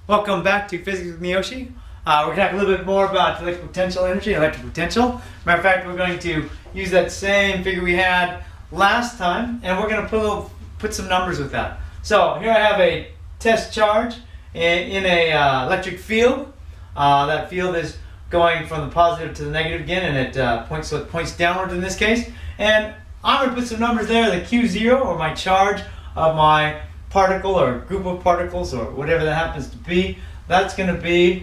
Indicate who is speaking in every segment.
Speaker 1: Welcome back to Physics with Miyoshi. We're going to talk a little bit more about electric potential energy and electric potential. Matter of fact, we're going to use that same figure we had last time, and we're going to put some numbers with that. So here I have a test charge in a electric field. That field is going from the positive to the negative again, and it points downward in this case. And I'm going to put some numbers there. The Q0, or my charge of my particle or group of particles or whatever that happens to be, that's going to be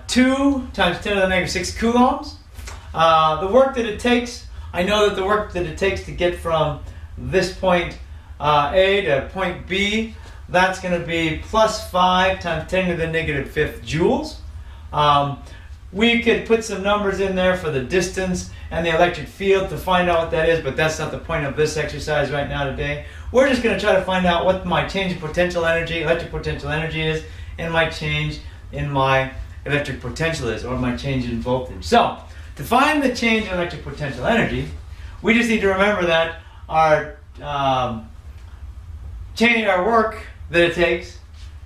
Speaker 1: 2 times 10 to the negative 6 coulombs. The work that it takes, I know that the work that it takes to get from this point A to point B, that's going to be plus 5 times 10 to the negative 5th joules. We could put some numbers in there for the distance and the electric field to find out what that is, but that's not the point of this exercise right now today. We're just going to try to find out what my change in potential energy, electric potential energy is, and my change in my electric potential is, or my change in voltage. So, to find the change in electric potential energy, we just need to remember that our work that it takes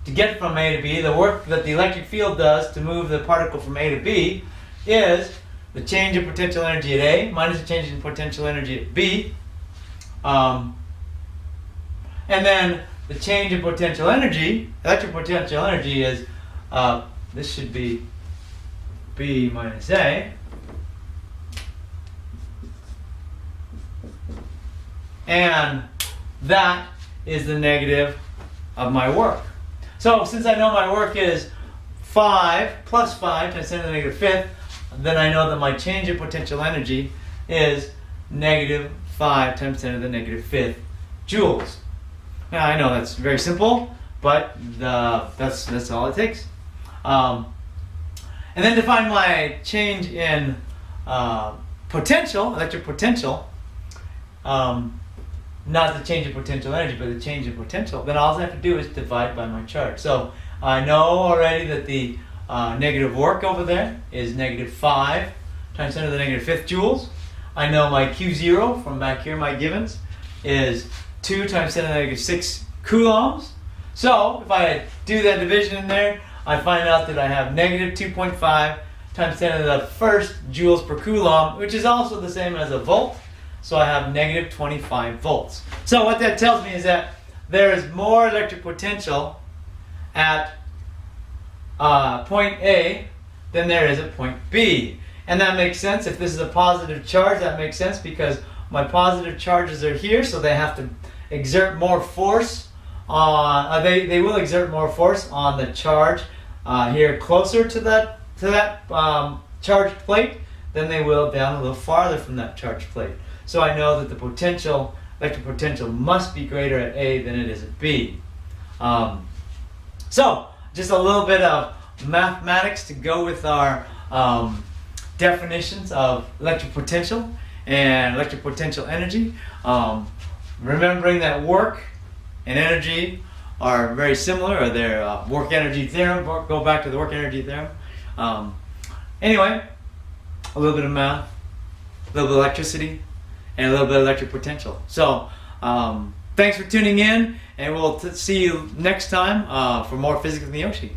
Speaker 1: to get from A to B, the work that the electric field does to move the particle from A to B, is the change in potential energy at A minus the change in potential energy at B. And then the change in potential energy, electric potential energy is, this should be B minus A. And that is the negative of my work. So since I know my work is 5 plus 5 times 10 to the negative 5th, then I know that my change in potential energy is negative 5 times 10 to the negative 5th joules. Now I know that's very simple, but that's all it takes. And then to find my change in potential, electric potential, not the change in potential energy, but the change in potential, then all I have to do is divide by my charge. So I know already that the negative work over there is negative 5 times 10 to the negative 5th joules. I know my Q0 from back here, my givens, is 2 times 10 to the negative 6 coulombs. So if I do that division in there, I find out that I have negative 2.5 times 10 to the first joules per coulomb, which is also the same as a volt. So I have negative 25 volts. So what that tells me is that there is more electric potential at point A than there is at point B. And that makes sense. If this is a positive charge, that makes sense because my positive charges are here, so they have to exert more force on, they will exert more force on the charge here closer to that charged plate than they will down a little farther from that charged plate. So I know that the potential, electric potential, must be greater at A than it is at B. So just a little bit of mathematics to go with our definitions of electric potential and electric potential energy. Remembering that work and energy are very similar, or their work energy theorem. Go back to the work energy theorem. Anyway, a little bit of math, a little bit of electricity, and a little bit of electric potential. So thanks for tuning in, and we'll see you next time for more Physics with Miyoshi.